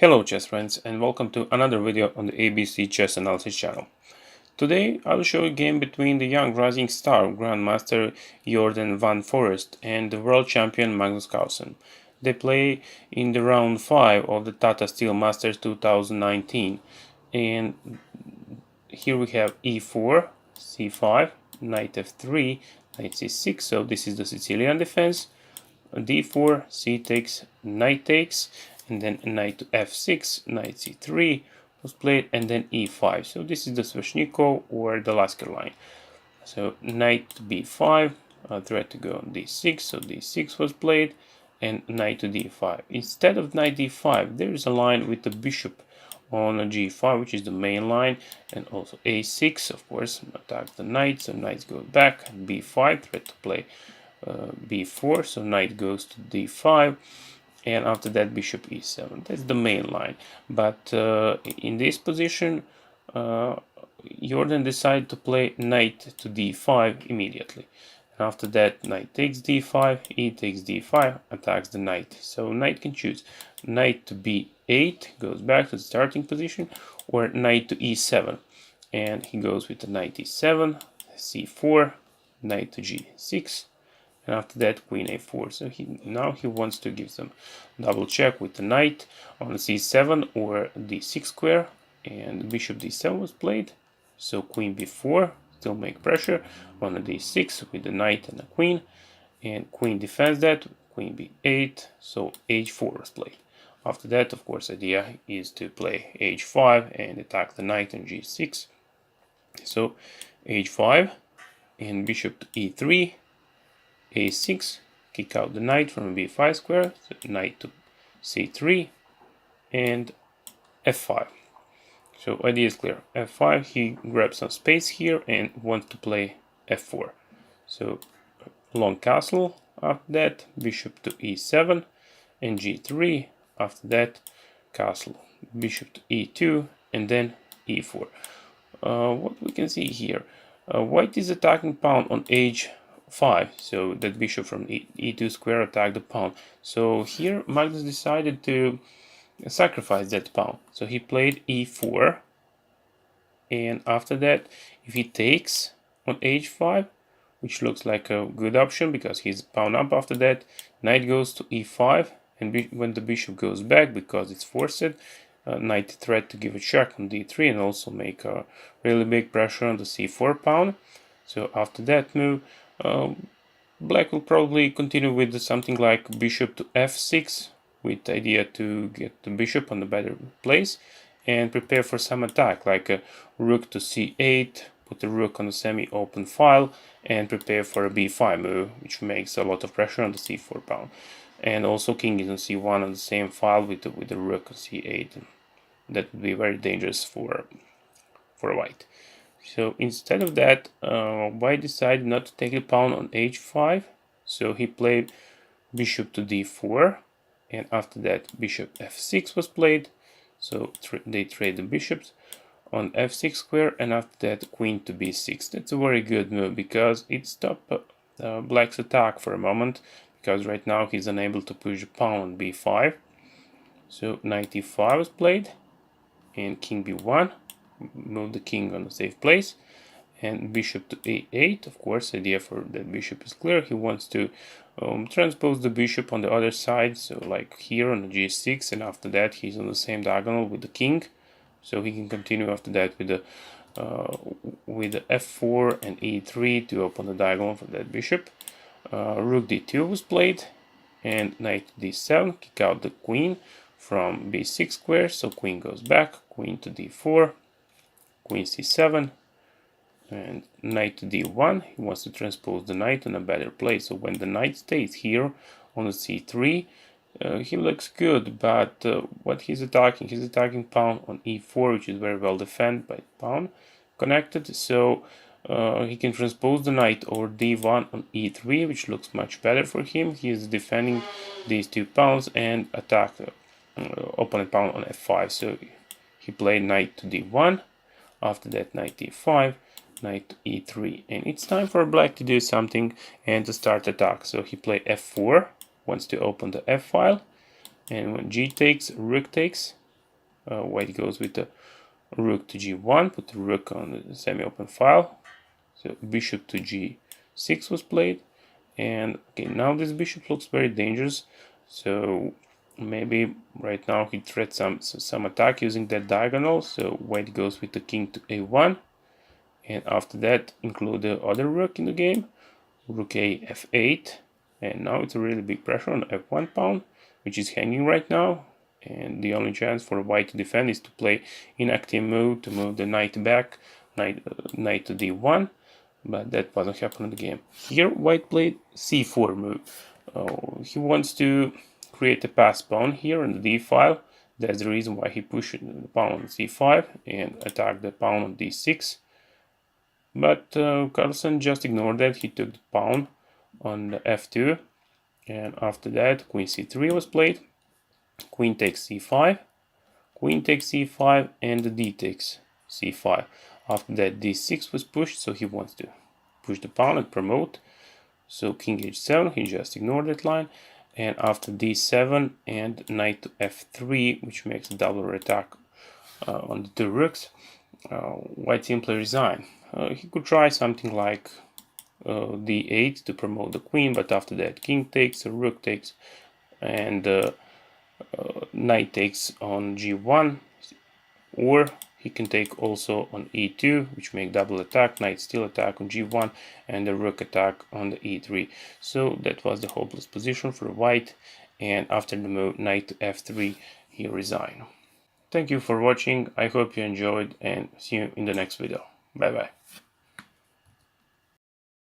Hello chess friends, and welcome to another video on the ABC Chess Analysis channel. Today I will show a game between the young rising star Grandmaster Jordan van Foreest and the world champion Magnus Carlsen. They play in the round 5 of the Tata Steel Masters 2019, and here we have e4, c5, knight f3, knight c6, so this is the Sicilian defense, d4, c takes, knight takes, and then knight to f6, knight c3 was played, and then e5. So this is the Sveshnikov or the Lasker line. So knight to b5, threat to go on d6, so d6 was played, and knight to d5. Instead of knight d5, there is a line with the bishop on a g5, which is the main line, and also a6, of course, attacks the knight, so knight goes back, and b5, threat to play b4, so knight goes to d5, and after that bishop e7. That's the main line. But in this position, Jordan decided to play knight to d5 immediately. And after that, knight takes d5, e takes d5, attacks the knight. So knight can choose knight to b8, goes back to the starting position, or knight to e7. And he goes with the knight e7, c4, knight to g6, and after that queen a4. So now he wants to give some double check with the knight on c7 or d6 square, and bishop d7 was played, so queen b4, still make pressure on the d6 with the knight and the queen, and queen defends that, queen b8, so h4 was played. After that, of course, idea is to play h5 and attack the knight on g6, so h5 and bishop to e3, a6, kick out the knight from b5 square, so knight to c3, and f5. So idea is clear. f5, he grabs some space here and wants to play f4. So long castle, after that bishop to e7 and g3, after that castle, bishop to e2, and then e4. What we can see here, white is attacking pawn on h5, so that bishop from e2 square attacked the pawn. So here Magnus decided to sacrifice that pawn. So he played e4, and after that, if he takes on h5, which looks like a good option because he's pawn up after that, knight goes to e5, and when the bishop goes back, because it's forced, knight threat to give a check on d3 and also make a really big pressure on the c4 pawn. So after that move, black will probably continue with something like bishop to f6, with the idea to get the bishop on the better place and prepare for some attack, like a rook to c8, put the rook on a semi-open file, and prepare for a b5 move, which makes a lot of pressure on the c4 pawn. And also king is on c1 on the same file with the rook on c8. And that would be very dangerous for white. So instead of that, white decided not to take the pawn on h5, so he played bishop to d4, and after that bishop f6 was played, so they trade the bishops on f6 square, and after that queen to b6. That's a very good move because it stopped black's attack for a moment, because right now he's unable to push the pawn on b5. So knight e5 was played, and king b1, move the king on a safe place, and bishop to a8. Of course, idea for that bishop is clear. He wants to transpose the bishop on the other side, so like here on the g6, and after that he's on the same diagonal with the king, so he can continue after that with the f4 and e3 to open the diagonal for that bishop. Rook d2 was played, and knight d7, kick out the queen from b6 square, so queen goes back, queen to d4, queen c7, and knight to d1. He wants to transpose the knight on a better place, so when the knight stays here on the c3, he looks good, but what he's attacking pawn on e4, which is very well defended by pawn connected, so he can transpose the knight over d1 on e3, which looks much better for him. He is defending these two pawns and attack the opponent pawn on f5, so he played knight to d1, after that knight d5, knight to e3, and it's time for black to do something and to start attack. So he played f4, wants to open the f file, and when g takes, rook takes, white goes with the rook to g1, put the rook on the semi-open file. So bishop to g6 was played, and okay, now this bishop looks very dangerous. So maybe right now he threats some attack using that diagonal. So white goes with the king to a1, and after that include the other rook in the game, rook a f8, and now it's a really big pressure on f1 pawn, which is hanging right now. And the only chance for white to defend is to play inactive move, to move the knight back, knight to d1, but that wasn't happening in the game. Here white played c4 move. He wants to create a pass pawn here on the d file. That's the reason why he pushed the pawn on c5 and attacked the pawn on d6. But Carlsen just ignored that. He took the pawn on the f2, and after that queen c3 was played. Queen takes c5, queen takes c5, and d takes c5. After that d6 was pushed, so he wants to push the pawn and promote. So king h7, he just ignored that line. And after d7 and knight to f3, which makes a double attack on the two rooks, white simply resigned. He could try something like d8 to promote the queen, but after that king takes, rook takes, and knight takes on g1, or he can take also on e2, which make double attack, knight still attack on g1, and the rook attack on the e3. So that was the hopeless position for white, and after the move knight to f3, he resigned. Thank you for watching, I hope you enjoyed, and see you in the next video. Bye bye.